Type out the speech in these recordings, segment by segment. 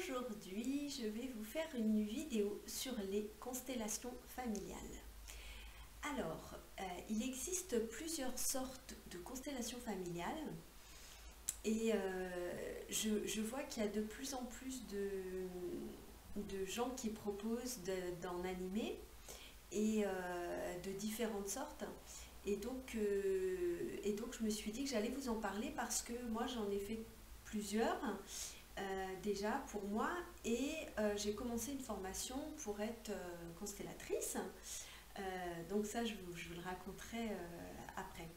Aujourd'hui, je vais vous faire une vidéo sur les constellations familiales. Alors, il existe plusieurs sortes de constellations familiales et je vois qu'il y a de plus en plus de gens qui proposent d'en animer et de différentes sortes. Et donc je me suis dit que j'allais vous en parler parce que moi j'en ai fait plusieurs déjà pour moi et j'ai commencé une formation pour être constellatrice. Donc ça je vous le raconterai après.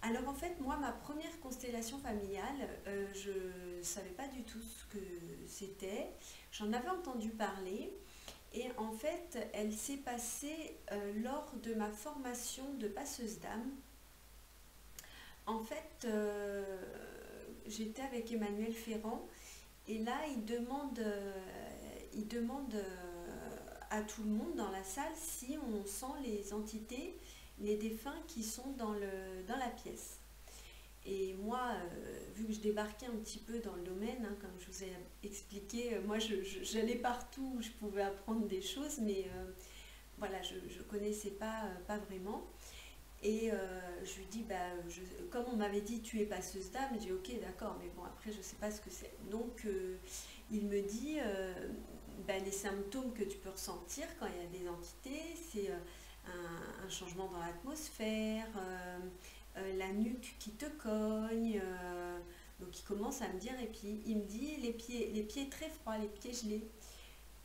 Alors en fait moi ma première constellation familiale, je ne savais pas du tout ce que c'était. J'en avais entendu parler. Et en fait, elle s'est passée lors de ma formation de passeuse d'âme. En fait, j'étais avec Emmanuel Ferrand et là, il demande à tout le monde dans la salle si on sent les entités, les défunts qui sont dans la pièce. Et moi, vu que je débarquais un petit peu dans le domaine, hein, comme je vous ai expliqué, moi j'allais partout où je pouvais apprendre des choses, mais voilà, je ne connaissais pas vraiment. Et je lui dis, comme on m'avait dit tu es passeuse d'âme, j'ai dit ok d'accord, mais bon après je ne sais pas ce que c'est. Donc il me dit, les symptômes que tu peux ressentir quand il y a des entités, c'est un changement dans l'atmosphère, la nuque qui te cogne, donc il commence à me dire, et puis il me dit les pieds très froids, les pieds gelés.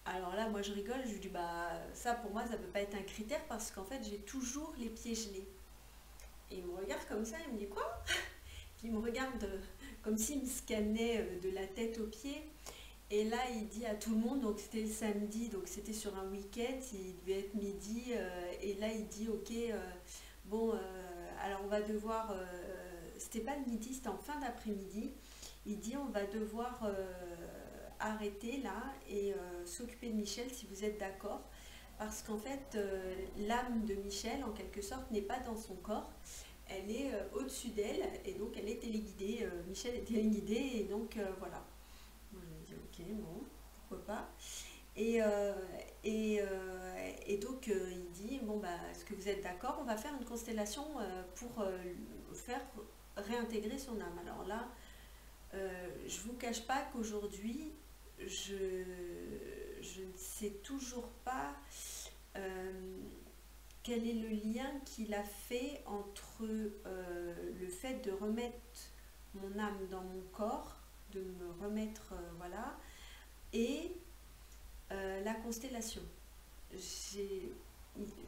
Alors là moi je rigole, je lui dis ça pour moi ça peut pas être un critère parce qu'en fait j'ai toujours les pieds gelés. Et il me regarde comme ça, il me dit quoi? Puis il me regarde comme s'il me scannait de la tête aux pieds. Et là il dit à tout le monde, donc c'était le samedi, donc c'était sur un week-end, il devait être midi, et là il dit ok, alors on va devoir, c'était pas le midi, c'était en fin d'après-midi, il dit on va devoir arrêter là et s'occuper de Michel si vous êtes d'accord, parce qu'en fait l'âme de Michel en quelque sorte n'est pas dans son corps, elle est au-dessus d'elle et donc elle est téléguidée, Michel est téléguidé et donc voilà. Moi je me dis ok bon pourquoi pas. Et donc il dit est-ce que vous êtes d'accord, on va faire une constellation pour faire réintégrer son âme. Alors là je vous cache pas qu'aujourd'hui je ne sais toujours pas quel est le lien qu'il a fait entre le fait de remettre mon âme dans mon corps, de me remettre voilà, et la constellation.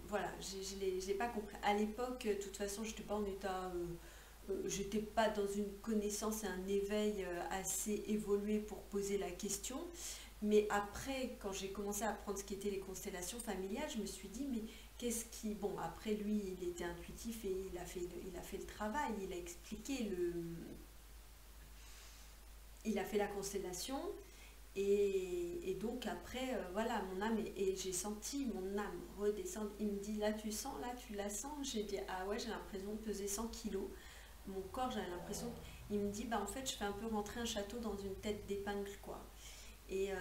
Voilà, je l'ai pas compris. À l'époque, de toute façon, je n'étais pas en état, j'étais pas dans une connaissance et un éveil assez évolué pour poser la question. Mais après, quand j'ai commencé à apprendre ce qu'étaient les constellations familiales, je me suis dit, mais qu'est-ce qui... Bon, après lui, il était intuitif et il a fait le travail, il a expliqué il a fait la constellation. Et donc après, voilà, mon âme, et j'ai senti mon âme redescendre. Il me dit, là tu sens, là tu la sens. J'ai dit, ah ouais, j'ai l'impression de peser 100 kilos. Mon corps, j'ai l'impression... Il me dit, en fait, je fais un peu rentrer un château dans une tête d'épingle, quoi. Et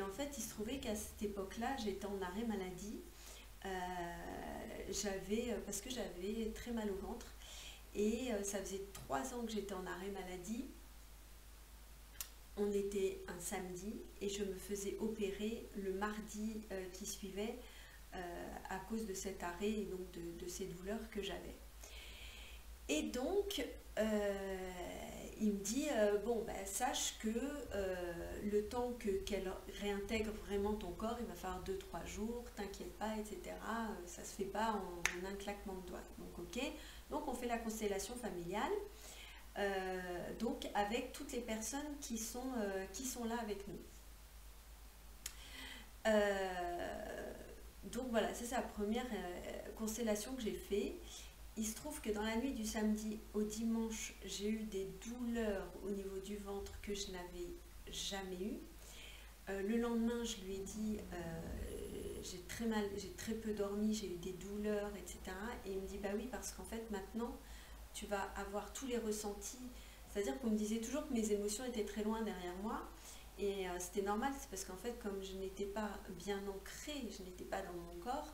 en fait, il se trouvait qu'à cette époque-là, j'étais en arrêt maladie. Parce que j'avais très mal au ventre. Et ça faisait 3 ans que j'étais en arrêt maladie. On était un samedi et je me faisais opérer le mardi qui suivait à cause de cet arrêt et donc de ces douleurs que j'avais. Et donc il me dit sache que le temps qu'elle réintègre vraiment ton corps, il va falloir 2-3 jours, t'inquiète pas, etc. Ça se fait pas en un claquement de doigts. Donc ok, donc on fait la constellation familiale. Donc avec toutes les personnes qui sont là avec nous. Donc voilà, c'est la première constellation que j'ai fait. Il se trouve que dans la nuit du samedi au dimanche, j'ai eu des douleurs au niveau du ventre que je n'avais jamais eu. Le lendemain, je lui ai dit, j'ai très mal, j'ai très peu dormi, j'ai eu des douleurs, etc. Et il me dit, bah oui, parce qu'en fait maintenant, tu vas avoir tous les ressentis. C'est-à-dire qu'on me disait toujours que mes émotions étaient très loin derrière moi. Et c'était normal, c'est parce qu'en fait, comme je n'étais pas bien ancrée, je n'étais pas dans mon corps,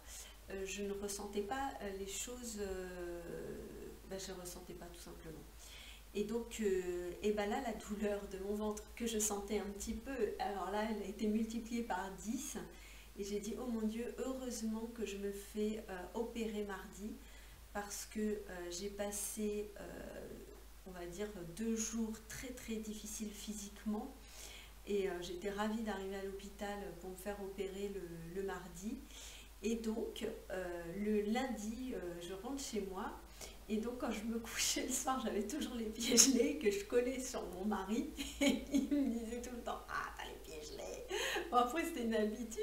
je ne ressentais pas les choses, je ne ressentais pas tout simplement. Et donc, et ben là, la douleur de mon ventre que je sentais un petit peu, alors là, elle a été multipliée par 10. Et j'ai dit, oh mon Dieu, heureusement que je me fais opérer mardi, parce que j'ai passé, on va dire, 2 jours très très difficiles physiquement. Et j'étais ravie d'arriver à l'hôpital pour me faire opérer le mardi. Et donc, le lundi, je rentre chez moi. Et donc, quand je me couchais le soir, j'avais toujours les pieds gelés que je collais sur mon mari. Et il me disait tout le temps, ah, t'as les pieds gelés. Bon, après, c'était une habitude.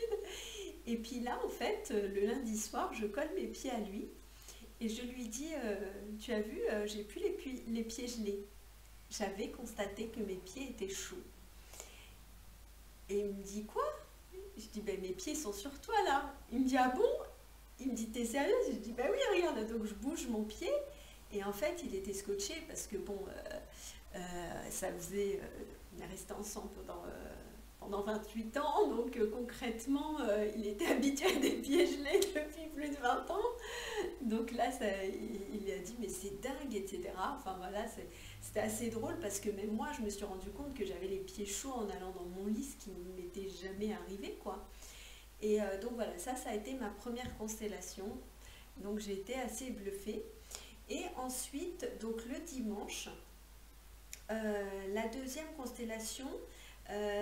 Et puis là, en fait, le lundi soir, je colle mes pieds à lui. Et je lui dis, tu as vu, j'ai plus les pieds gelés. J'avais constaté que mes pieds étaient chauds. Et il me dit, quoi? Je dis, ben, mes pieds sont sur toi là. Il me dit, ah bon? Il me dit, t'es sérieuse? Je dis, ben oui, regarde. Donc je bouge mon pied. Et en fait, il était scotché parce que bon, ça faisait, on est resté ensemble pendant 28 ans. Donc concrètement, il était habitué à des pieds gelés depuis plus de 20 ans. Donc là, il a dit, mais c'est dingue, etc. Enfin voilà, c'était assez drôle parce que même moi, je me suis rendu compte que j'avais les pieds chauds en allant dans mon lit, ce qui ne m'était jamais arrivé, quoi. Et donc voilà, ça a été ma première constellation. Donc j'ai été assez bluffée. Et ensuite, donc le dimanche, la deuxième constellation,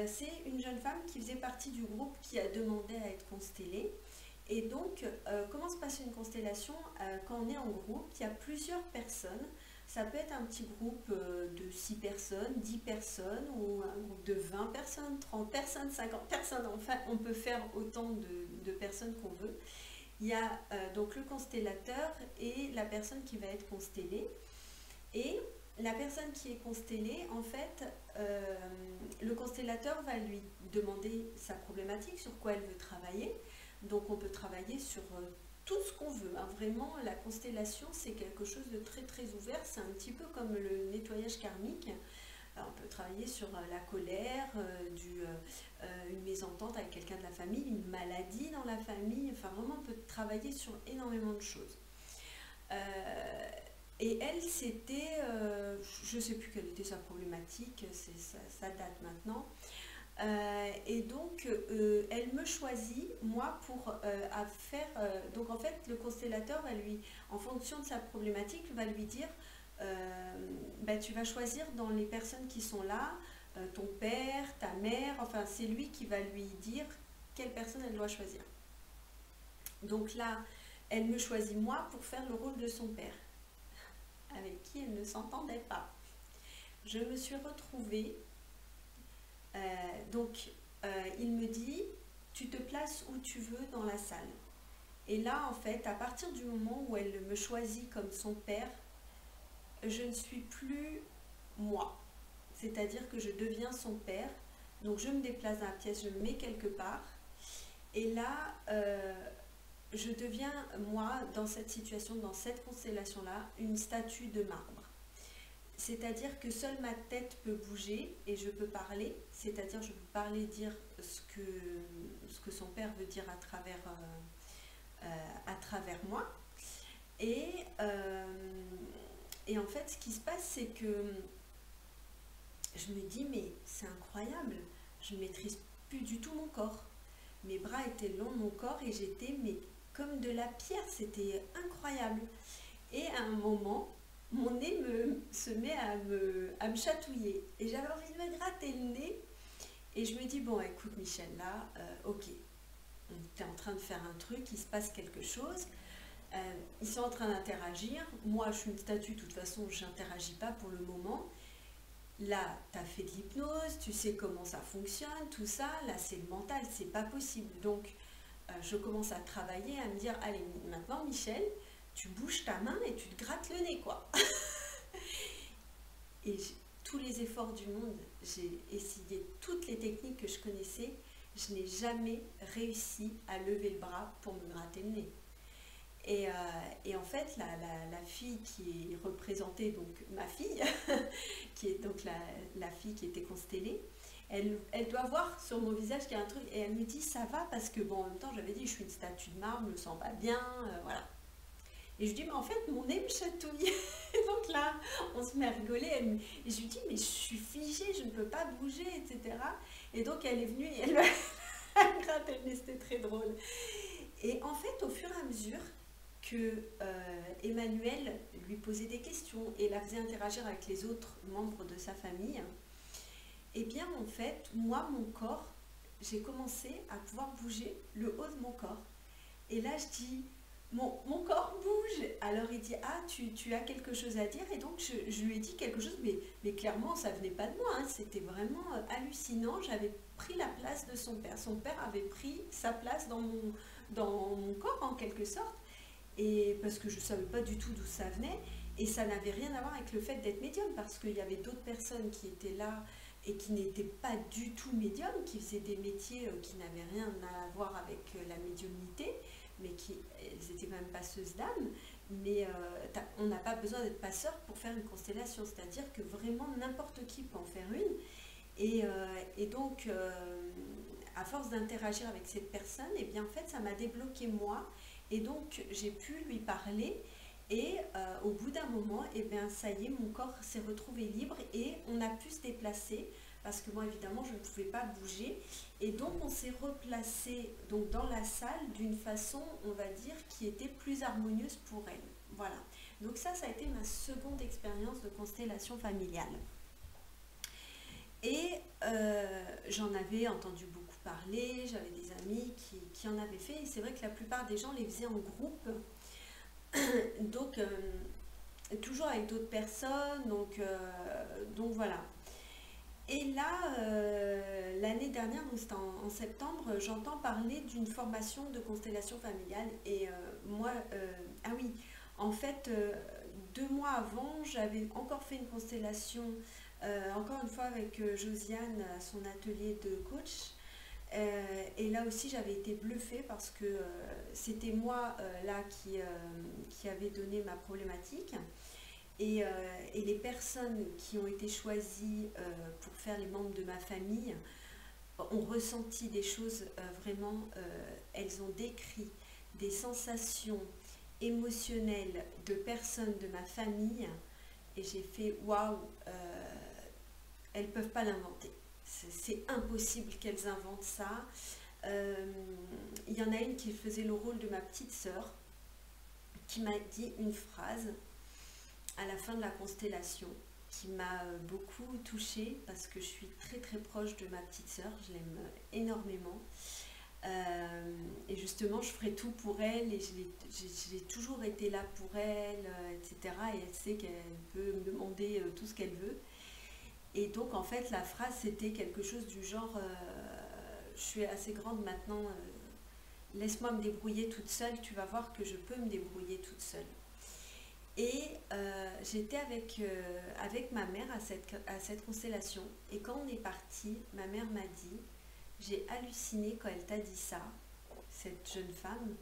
c'est une jeune femme qui faisait partie du groupe qui a demandé à être constellée. Et donc, comment se passe une constellation quand on est en groupe? Il y a plusieurs personnes. Ça peut être un petit groupe de 6 personnes, 10 personnes, ou un groupe de 20 personnes, 30 personnes, 50 personnes. Enfin, on peut faire autant de personnes qu'on veut. Il y a donc le constellateur et la personne qui va être constellée. Et la personne qui est constellée, en fait, le constellateur va lui demander sa problématique, sur quoi elle veut travailler. Donc on peut travailler sur tout ce qu'on veut. Hein. Vraiment, la constellation, c'est quelque chose de très très ouvert. C'est un petit peu comme le nettoyage karmique. Alors, on peut travailler sur la colère, une mésentente avec quelqu'un de la famille, une maladie dans la famille. Enfin, vraiment, on peut travailler sur énormément de choses. Et elle, c'était, je ne sais plus quelle était sa problématique, ça date maintenant. Et donc, elle me choisit, moi, pour faire... donc, en fait, le constellateur va lui, en fonction de sa problématique, va lui dire, tu vas choisir dans les personnes qui sont là, ton père, ta mère, enfin, c'est lui qui va lui dire quelle personne elle doit choisir. Donc là, elle me choisit, moi, pour faire le rôle de son père, avec qui elle ne s'entendait pas. Je me suis retrouvée... il me dit, tu te places où tu veux dans la salle. Et là, en fait, à partir du moment où elle me choisit comme son père, je ne suis plus moi. C'est-à-dire que je deviens son père. Donc, je me déplace dans la pièce, je me mets quelque part. Et là, je deviens, moi, dans cette situation, dans cette constellation-là, une statue de marbre. C'est-à-dire que seule ma tête peut bouger et je peux parler, c'est-à-dire je peux parler, dire ce que son père veut dire à travers moi. Et en fait, ce qui se passe, c'est que je me dis, mais c'est incroyable, je ne maîtrise plus du tout mon corps. Mes bras étaient longs de mon corps et j'étais comme de la pierre, c'était incroyable. Et à un moment, mon nez se met à me chatouiller. Et j'avais envie de me gratter le nez. Et je me dis, bon, écoute Michel, là, ok, tu es en train de faire un truc, il se passe quelque chose. Ils sont en train d'interagir. Moi, je suis une statue, de toute façon, je n'interagis pas pour le moment. Là, tu as fait de l'hypnose, tu sais comment ça fonctionne, tout ça. Là, c'est le mental, c'est pas possible. Donc, je commence à travailler, à me dire, allez, maintenant, Michel, tu bouges ta main et tu te grattes le nez, quoi. Et tous les efforts du monde, j'ai essayé toutes les techniques que je connaissais, je n'ai jamais réussi à lever le bras pour me gratter le nez. Et en fait, la fille qui est représentée, donc ma fille, qui est donc la fille qui était constellée, elle doit voir sur mon visage qu'il y a un truc, et elle me dit ça va, parce que bon, en même temps j'avais dit je suis une statue de marbre, je me sens pas bien, voilà. Et je lui dis mais en fait mon nez me chatouille. Et donc là on se met à rigoler, et je lui dis mais je suis figée, je ne peux pas bouger, etc. Et donc elle est venue et elle me gratte le nez, c'était très drôle. Et en fait au fur et à mesure que Emmanuel lui posait des questions et la faisait interagir avec les autres membres de sa famille, eh bien en fait, moi, mon corps, j'ai commencé à pouvoir bouger le haut de mon corps. Et là, je dis, mon corps bouge. Alors il dit, ah, tu as quelque chose à dire. Et donc je lui ai dit quelque chose, mais clairement, ça venait pas de moi, hein. C'était vraiment hallucinant. J'avais pris la place de son père. Son père avait pris sa place dans mon corps, en quelque sorte. Et parce que je ne savais pas du tout d'où ça venait. Et ça n'avait rien à voir avec le fait d'être médium, parce qu'il y avait d'autres personnes qui étaient là et qui n'étaient pas du tout médiums, qui faisaient des métiers qui n'avaient rien à voir avec la médiumnité, mais elles étaient quand même passeuses d'âme. Mais on n'a pas besoin d'être passeur pour faire une constellation, c'est-à-dire que vraiment n'importe qui peut en faire une. Et donc, à force d'interagir avec cette personne, et bien en fait, ça m'a débloqué moi. Et donc, j'ai pu lui parler. Et au bout d'un moment, et bien, ça y est, mon corps s'est retrouvé libre et on a pu se déplacer parce que moi, évidemment, je ne pouvais pas bouger. Et donc, on s'est replacé donc, dans la salle d'une façon, on va dire, qui était plus harmonieuse pour elle. Voilà. Donc ça a été ma seconde expérience de constellation familiale. Et j'en avais entendu beaucoup parler, j'avais des amis qui en avaient fait. Et c'est vrai que la plupart des gens les faisaient en groupe. Donc, toujours avec d'autres personnes, donc voilà. Et là, l'année dernière, donc c'était en septembre, j'entends parler d'une formation de constellation familiale. Et moi, ah oui, en fait, 2 mois avant, j'avais encore fait une constellation, encore une fois avec Josiane à son atelier de coach. Et là aussi j'avais été bluffée parce que c'était moi là qui avait donné ma problématique et les personnes qui ont été choisies pour faire les membres de ma famille ont ressenti des choses vraiment, elles ont décrit des sensations émotionnelles de personnes de ma famille et j'ai fait waouh, elles ne peuvent pas l'inventer. C'est impossible qu'elles inventent ça. Il y en a une qui faisait le rôle de ma petite sœur, qui m'a dit une phrase à la fin de la constellation, qui m'a beaucoup touchée, parce que je suis très très proche de ma petite sœur, je l'aime énormément. Et justement, je ferai tout pour elle, et j'ai toujours été là pour elle, etc. Et elle sait qu'elle peut me demander tout ce qu'elle veut. Et donc en fait la phrase c'était quelque chose du genre je suis assez grande maintenant, laisse-moi me débrouiller toute seule, tu vas voir que je peux me débrouiller toute seule. Et j'étais avec ma mère à cette constellation et quand on est parti, ma mère m'a dit, j'ai halluciné quand elle t'a dit ça, cette jeune femme,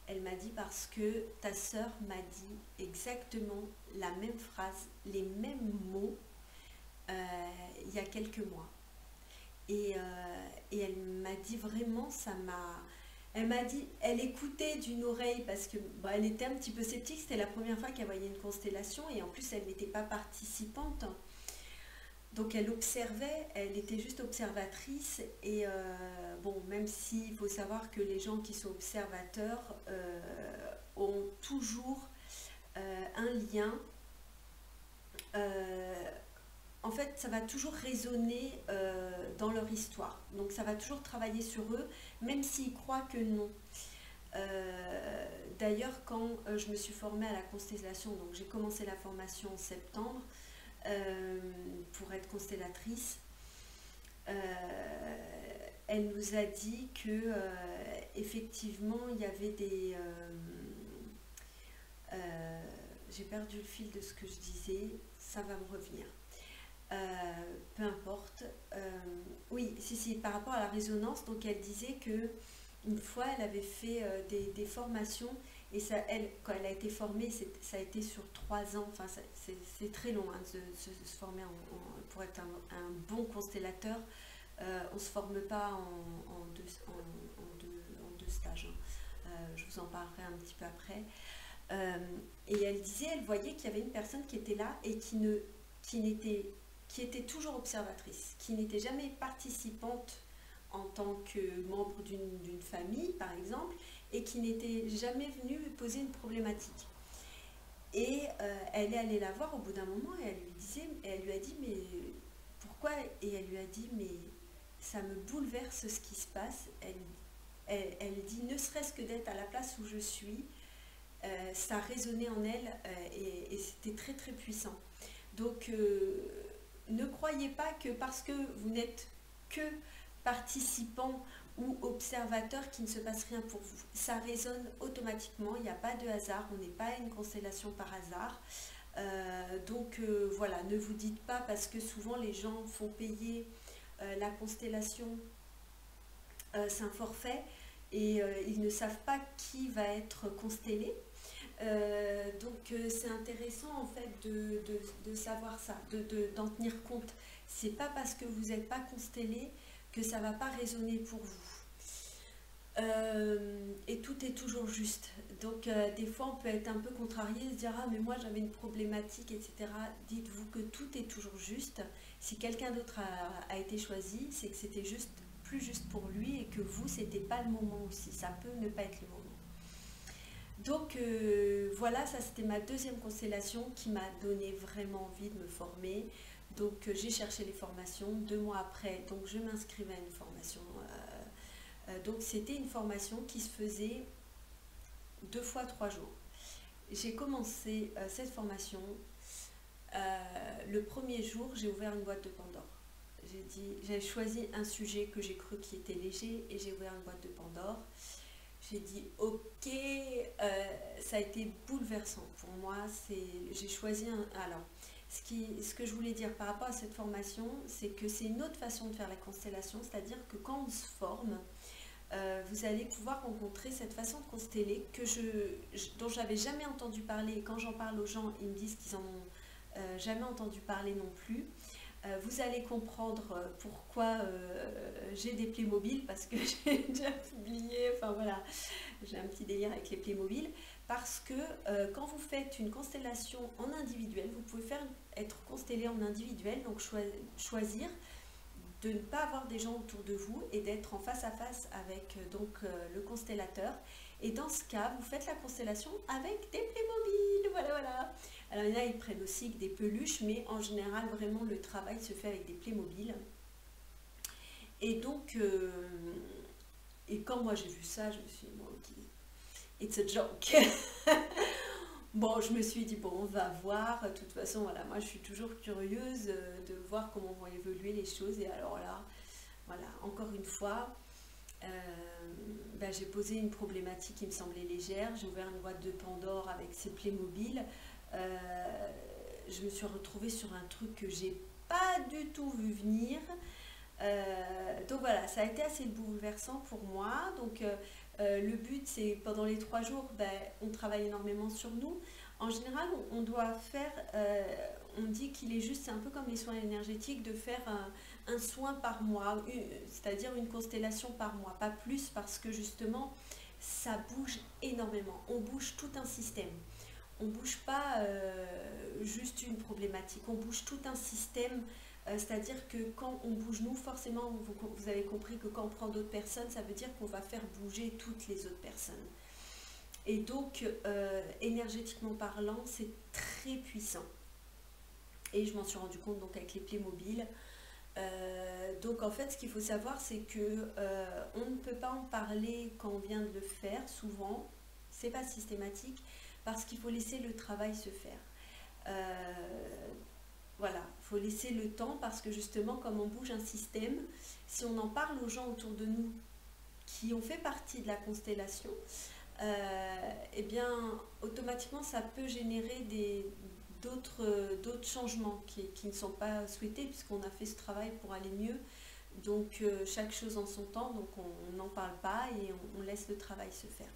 elle m'a dit parce que ta sœur m'a dit exactement la même phrase, les mêmes mots il y a quelques mois. Et elle m'a dit vraiment, elle m'a dit, elle écoutait d'une oreille parce que elle était un petit peu sceptique, c'était la première fois qu'elle voyait une constellation et en plus elle n'était pas participante. Donc elle observait, elle était juste observatrice et bon, même s'il faut savoir que les gens qui sont observateurs ont toujours un lien. En fait, ça va toujours résonner dans leur histoire. Donc ça va toujours travailler sur eux, même s'ils croient que non. D'ailleurs, quand je me suis formée à la constellation, donc j'ai commencé la formation en septembre pour être constellatrice, elle nous a dit que effectivement, il y avait des... j'ai perdu le fil de ce que je disais, ça va me revenir. Peu importe. Oui, si, par rapport à la résonance, donc elle disait que une fois elle avait fait des formations et ça, quand elle a été formée, ça a été sur 3 ans, enfin c'est très long hein, de se former pour être un bon constellateur. on ne se forme pas en deux stages, hein. Je vous en parlerai un petit peu après. Et elle disait, elle voyait qu'il y avait une personne qui était là et qui était toujours observatrice, qui n'était jamais participante en tant que membre d'une famille, par exemple, et qui n'était jamais venue poser une problématique. Et elle est allée la voir au bout d'un moment et elle lui a dit, mais pourquoi? Et elle lui a dit, mais ça me bouleverse ce qui se passe. Elle dit, ne serait-ce que d'être à la place où je suis, ça résonnait en elle, et c'était très très puissant. Donc ne croyez pas que parce que vous n'êtes que participant ou observateur qu'il ne se passe rien pour vous. Ça résonne automatiquement, il n'y a pas de hasard, on n'est pas une constellation par hasard. Donc voilà, ne vous dites pas, parce que souvent les gens font payer la constellation, c'est un forfait, et ils ne savent pas qui va être constellé. Donc c'est intéressant en fait de savoir ça, d'en tenir compte. C'est pas parce que vous n'êtes pas constellé que ça va pas résonner pour vous. Et tout est toujours juste. Donc des fois on peut être un peu contrarié, se dire ah mais moi j'avais une problématique, etc. Dites-vous que tout est toujours juste. Si quelqu'un d'autre a été choisi, c'est que c'était juste plus juste pour lui et que vous c'était pas le moment aussi. Ça peut ne pas être le moment. Donc voilà, ça c'était ma deuxième constellation qui m'a donné vraiment envie de me former. Donc j'ai cherché les formations. 2 mois après, donc je m'inscrivais à une formation. Donc c'était une formation qui se faisait 2 fois 3 jours. J'ai commencé cette formation. Le premier jour, j'ai ouvert une boîte de Pandore. J'ai choisi un sujet que j'ai cru qui était léger et j'ai ouvert une boîte de Pandore. J'ai dit ok, ça a été bouleversant pour moi. J'ai choisi alors, ce que je voulais dire par rapport à cette formation, c'est que c'est une autre façon de faire la constellation, c'est-à-dire que quand on se forme, vous allez pouvoir rencontrer cette façon de consteller dont j'avais jamais entendu parler. Et quand j'en parle aux gens, ils me disent qu'ils en ont jamais entendu parler non plus. Vous allez comprendre pourquoi j'ai des Playmobil, parce que j'ai déjà publié, enfin voilà, j'ai un petit délire avec les Playmobil, parce que quand vous faites une constellation en individuel, vous pouvez être constellé en individuel, donc choisir de ne pas avoir des gens autour de vous et d'être en face à face avec le constellateur. Et dans ce cas, vous faites la constellation avec des Playmobil, voilà. Alors il y en a, ils prennent aussi des peluches, mais en général, vraiment, le travail se fait avec des Playmobil. Et donc, et quand moi j'ai vu ça, je me suis dit, bon, ok, it's a joke. Bon, je me suis dit, bon, on va voir. De toute façon, voilà, moi je suis toujours curieuse de voir comment vont évoluer les choses. Et alors là, voilà, encore une fois, j'ai posé une problématique qui me semblait légère. J'ai ouvert une boîte de Pandore avec ces Playmobil. Je me suis retrouvée sur un truc que j'ai pas du tout vu venir. Donc voilà, ça a été assez bouleversant pour moi. Donc le but, c'est pendant les 3 jours, on travaille énormément sur nous. En général, on doit faire, on dit qu'il est juste, c'est un peu comme les soins énergétiques, de faire un soin par mois, c'est-à-dire une constellation par mois, pas plus, parce que justement, ça bouge énormément. On bouge tout un système. On ne bouge pas juste une problématique, on bouge tout un système. C'est-à-dire que quand on bouge nous, forcément, vous avez compris que quand on prend d'autres personnes, ça veut dire qu'on va faire bouger toutes les autres personnes. Et donc, énergétiquement parlant, c'est très puissant. Et je m'en suis rendu compte donc avec les Playmobil. Donc en fait, ce qu'il faut savoir, c'est que on ne peut pas en parler quand on vient de le faire, souvent, c'est pas systématique, parce qu'il faut laisser le travail se faire. Voilà, il faut laisser le temps, parce que justement, comme on bouge un système, si on en parle aux gens autour de nous qui ont fait partie de la constellation, eh bien, automatiquement, ça peut générer d'autres changements qui ne sont pas souhaités, puisqu'on a fait ce travail pour aller mieux. Donc, chaque chose en son temps, donc on n'en parle pas et on laisse le travail se faire.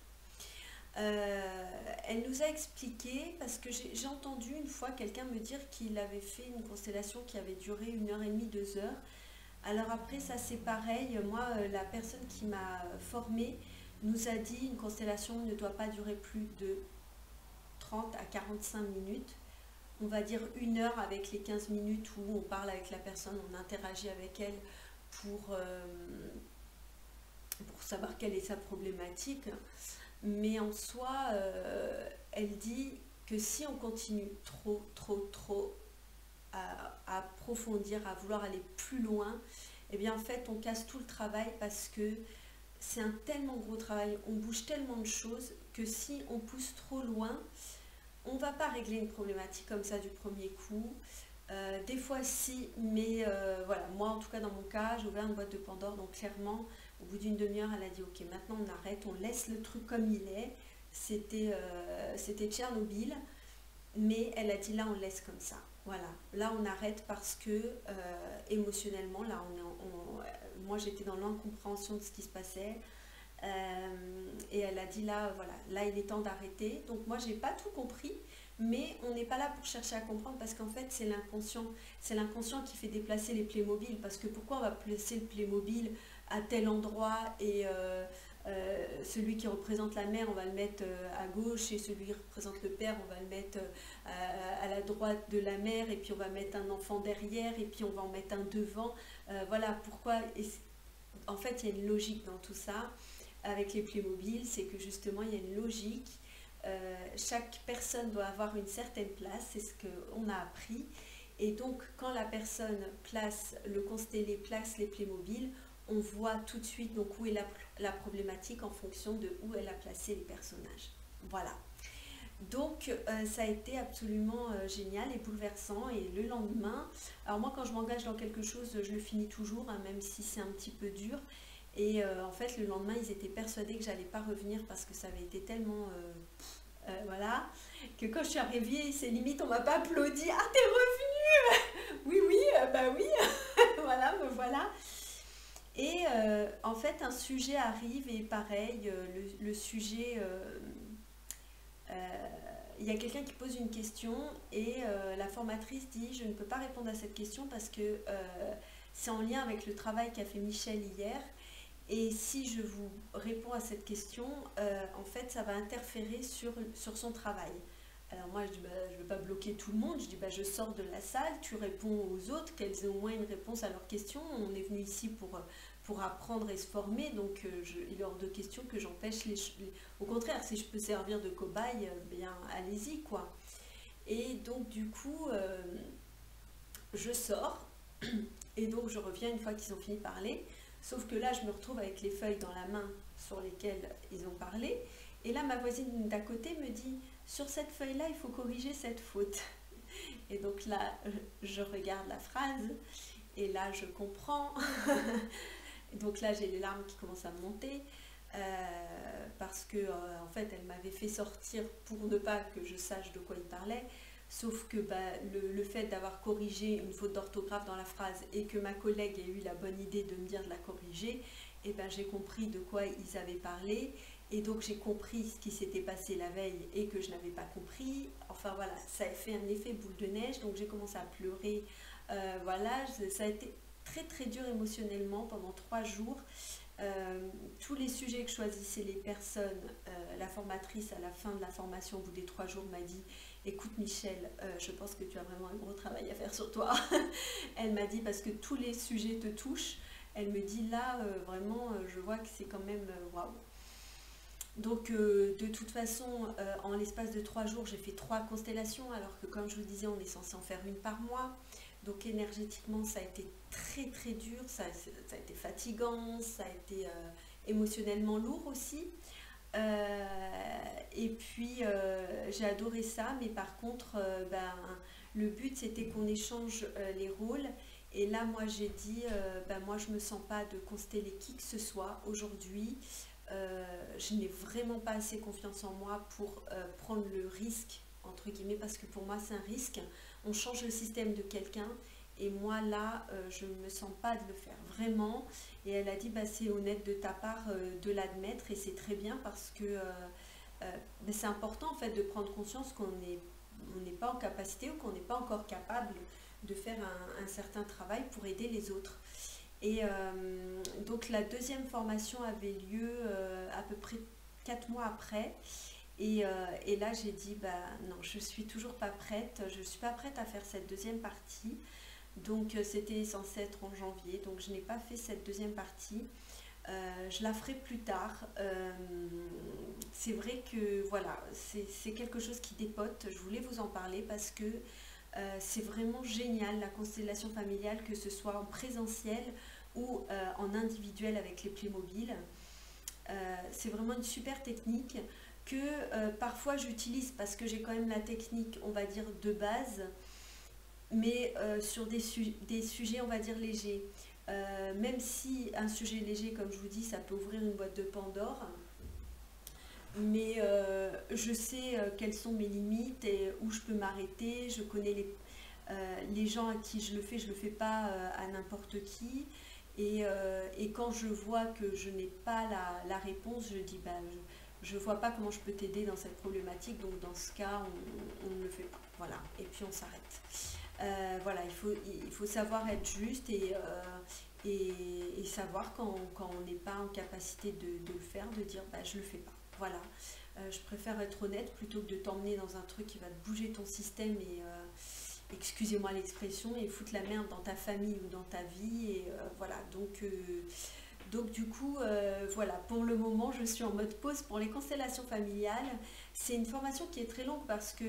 Elle nous a expliqué, parce que j'ai entendu une fois quelqu'un me dire qu'il avait fait une constellation qui avait duré 1h30, 2 heures, Alors après, ça c'est pareil. Moi, la personne qui m'a formée nous a dit une constellation ne doit pas durer plus de 30 à 45 minutes. On va dire 1 heure avec les 15 minutes où on parle avec la personne, on interagit avec elle pour, pour savoir quelle est sa problématique. Mais en soi, elle dit que si on continue trop à approfondir, à vouloir aller plus loin, eh bien en fait on casse tout le travail parce que c'est un tellement gros travail, on bouge tellement de choses que si on pousse trop loin, on ne va pas régler une problématique comme ça du premier coup. Des fois si, mais voilà, moi en tout cas dans mon cas, j'ai ouvert une boîte de Pandore, donc clairement, au bout d'une demi-heure, elle a dit ok, maintenant on arrête, on laisse le truc comme il est. C'était Tchernobyl, mais elle a dit là on laisse comme ça. Voilà, là on arrête parce que émotionnellement, là moi j'étais dans l'incompréhension de ce qui se passait. Et elle a dit là, voilà, là il est temps d'arrêter. Donc moi j'ai pas tout compris, mais on n'est pas là pour chercher à comprendre parce qu'en fait c'est l'inconscient qui fait déplacer les Playmobil. Parce que pourquoi on va placer le Playmobil à tel endroit et celui qui représente la mère on va le mettre à gauche et celui qui représente le père on va le mettre à la droite de la mère et puis on va mettre un enfant derrière et puis on va en mettre un devant. Voilà pourquoi. En fait il y a une logique dans tout ça. Avec les Playmobil, c'est que justement il y a une logique, chaque personne doit avoir une certaine place, c'est ce qu'on a appris, et donc quand la personne place le constellé, place les Playmobil, on voit tout de suite donc où est la problématique en fonction de où elle a placé les personnages. Voilà. Donc ça a été absolument génial et bouleversant, et le lendemain, alors moi quand je m'engage dans quelque chose, je le finis toujours, hein, même si c'est un petit peu dur. Et en fait, le lendemain, ils étaient persuadés que j'allais pas revenir parce que ça avait été tellement... voilà, que quand je suis arrivée, c'est limite, on m'a pas applaudi. Ah, t'es revenue. Oui, oui, bah oui. Voilà, me voilà. Et en fait, un sujet arrive et pareil, le sujet... il y a quelqu'un qui pose une question et la formatrice dit je ne peux pas répondre à cette question parce que c'est en lien avec le travail qu'a fait Michel hier. Et si je vous réponds à cette question, en fait, ça va interférer sur son travail. Alors moi, je dis, bah, je ne veux pas bloquer tout le monde. Je dis, bah, je sors de la salle, tu réponds aux autres, qu'elles aient au moins une réponse à leurs questions. On est venu ici pour apprendre et se former, donc il est hors de question que j'empêche Au contraire, si je peux servir de cobaye, bien, allez-y, quoi. Et donc, du coup, je sors, et donc je reviens une fois qu'ils ont fini de parler. Sauf que là, je me retrouve avec les feuilles dans la main sur lesquelles ils ont parlé. Et là, ma voisine d'à côté me dit, sur cette feuille-là, il faut corriger cette faute. Et donc là, je regarde la phrase et là, je comprends. Et donc là, j'ai les larmes qui commencent à me monter parce que, en fait, elle m'avait fait sortir pour ne pas que je sache de quoi il parlait. Sauf que bah, le fait d'avoir corrigé une faute d'orthographe dans la phrase et que ma collègue ait eu la bonne idée de me dire de la corriger, et ben, j'ai compris de quoi ils avaient parlé, et donc j'ai compris ce qui s'était passé la veille et que je n'avais pas compris. Enfin voilà, ça a fait un effet boule de neige, donc j'ai commencé à pleurer. Voilà, ça a été très très dur émotionnellement pendant 3 jours. Tous les sujets que choisissaient les personnes, la formatrice à la fin de la formation, au bout des 3 jours, m'a dit écoute Michel, je pense que tu as vraiment un gros travail à faire sur toi. Elle m'a dit parce que tous les sujets te touchent. Elle me dit là, vraiment, je vois que c'est quand même waouh. Donc de toute façon, en l'espace de 3 jours, j'ai fait 3 constellations, alors que comme je vous disais, on est censé en faire une par mois. Donc énergétiquement, ça a été très très dur, ça a été fatigant, ça a été émotionnellement lourd aussi. Et puis j'ai adoré ça, mais par contre, ben, le but c'était qu'on échange les rôles. Et là, moi j'ai dit, ben, moi je me sens pas de consteller qui que ce soit aujourd'hui. Je n'ai vraiment pas assez confiance en moi pour prendre le risque, entre guillemets, parce que pour moi c'est un risque. On change le système de quelqu'un et moi là, je ne me sens pas de le faire, vraiment. Et elle a dit, bah, c'est honnête de ta part de l'admettre et c'est très bien parce que c'est important en fait de prendre conscience qu'on n'est pas en capacité ou qu'on n'est pas encore capable de faire un certain travail pour aider les autres. Et donc la deuxième formation avait lieu à peu près 4 mois après. Et là, j'ai dit, bah non, je suis toujours pas prête, je suis pas prête à faire cette deuxième partie. Donc c'était censé être en janvier, donc je n'ai pas fait cette deuxième partie. Je la ferai plus tard. C'est vrai que voilà, c'est quelque chose qui dépote. Je voulais vous en parler parce que c'est vraiment génial la constellation familiale, que ce soit en présentiel ou en individuel avec les Playmobil. C'est vraiment une super technique que parfois j'utilise parce que j'ai quand même la technique, on va dire, de base, mais sur des sujets, on va dire, légers. Même si un sujet léger, comme je vous dis, ça peut ouvrir une boîte de Pandore, mais je sais quelles sont mes limites et où je peux m'arrêter. Je connais les gens à qui je le fais pas à n'importe qui. Et quand je vois que je n'ai pas la réponse, je dis, bah, je vois pas comment je peux t'aider dans cette problématique, donc dans ce cas, on ne le fait pas. Voilà, et puis on s'arrête. Voilà, il faut savoir être juste et savoir quand on n'est pas en capacité de le faire, de dire bah, je le fais pas. Voilà, je préfère être honnête plutôt que de t'emmener dans un truc qui va te bouger ton système et excusez-moi l'expression, et foutre la merde dans ta famille ou dans ta vie. Et voilà, donc du coup, voilà, pour le moment, je suis en mode pause pour les constellations familiales. C'est une formation qui est très longue parce que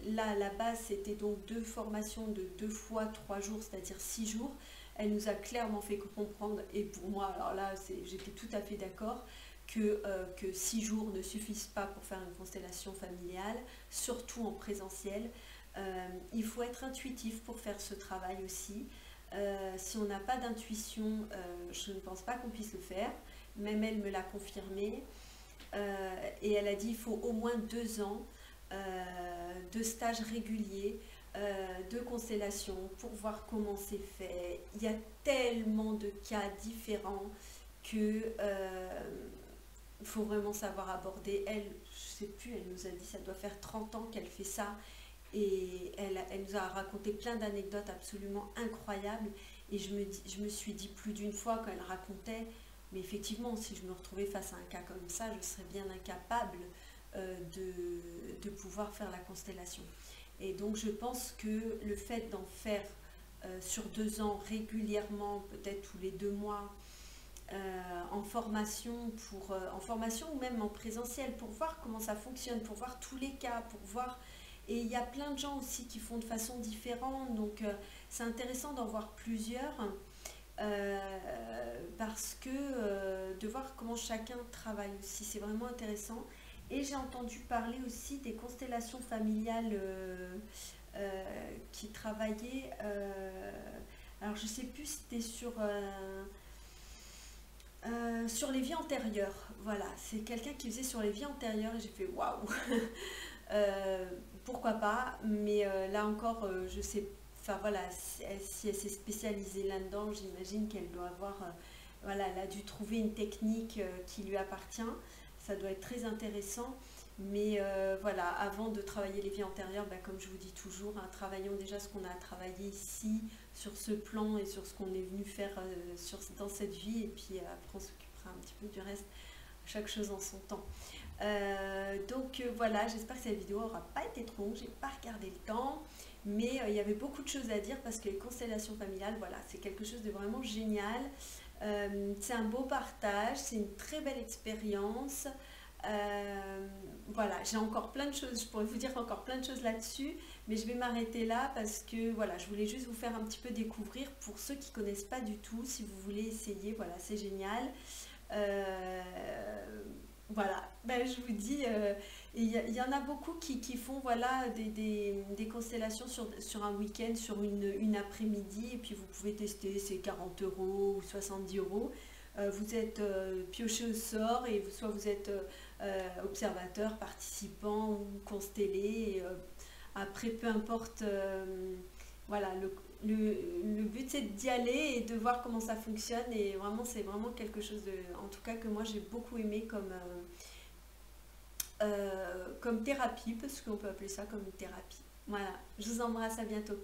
là, à la base, c'était donc 2 formations de 2 fois 3 jours, c'est-à-dire 6 jours. Elle nous a clairement fait comprendre, et pour moi, alors là, j'étais tout à fait d'accord, que 6 jours ne suffisent pas pour faire une constellation familiale, surtout en présentiel. Il faut être intuitif pour faire ce travail aussi. Si on n'a pas d'intuition, je ne pense pas qu'on puisse le faire. Même elle me l'a confirmé. Et elle a dit il faut au moins 2 ans de stage régulier, de constellation pour voir comment c'est fait. Il y a tellement de cas différents que il faut vraiment savoir aborder. Elle, je sais plus, elle nous a dit ça doit faire 30 ans qu'elle fait ça. Et elle nous a raconté plein d'anecdotes absolument incroyables. Et je me suis dit plus d'une fois quand elle racontait, mais effectivement, si je me retrouvais face à un cas comme ça, je serais bien incapable de pouvoir faire la constellation. Et donc je pense que le fait d'en faire sur 2 ans régulièrement, peut-être tous les 2 mois, en formation ou même en présentiel, pour voir comment ça fonctionne, pour voir tous les cas, pour voir. Et il y a plein de gens aussi qui font de façon différente, donc c'est intéressant d'en voir plusieurs, parce que de voir comment chacun travaille aussi, c'est vraiment intéressant. Et j'ai entendu parler aussi des constellations familiales qui travaillaient, alors je sais plus si c'était sur les vies antérieures. Voilà, c'est quelqu'un qui faisait sur les vies antérieures et j'ai fait waouh. Euh, Pourquoi pas, mais là encore, je sais, enfin voilà, si elle s'est spécialisée là-dedans, j'imagine qu'elle doit avoir, voilà, elle a dû trouver une technique qui lui appartient, ça doit être très intéressant, mais voilà, avant de travailler les vies antérieures, bah, comme je vous dis toujours, hein, travaillons déjà ce qu'on a à travailler ici, sur ce plan et sur ce qu'on est venu faire dans cette vie, et puis après on s'occupera un petit peu du reste, chaque chose en son temps. Donc voilà, j'espère que cette vidéo n'aura pas été trop longue, j'ai pas regardé le temps, mais il y avait beaucoup de choses à dire parce que les constellations familiales, voilà, c'est quelque chose de vraiment génial. C'est un beau partage, c'est une très belle expérience. Voilà, j'ai encore plein de choses, je pourrais vous dire encore plein de choses là-dessus, mais je vais m'arrêter là parce que voilà, je voulais juste vous faire un petit peu découvrir pour ceux qui connaissent pas du tout, si vous voulez essayer, voilà, c'est génial. Euh, voilà, ben, je vous dis, y en a beaucoup qui font voilà, des constellations sur un week-end, sur une après-midi, et puis vous pouvez tester, c'est 40 euros ou 70 euros. Vous êtes pioché au sort, et soit vous êtes observateur, participant ou constellé. Et, après, peu importe, voilà, le but c'est d'y aller et de voir comment ça fonctionne. Et vraiment, c'est vraiment quelque chose en tout cas, que moi j'ai beaucoup aimé comme thérapie, parce qu'on peut appeler ça comme une thérapie. Voilà, je vous embrasse, à bientôt.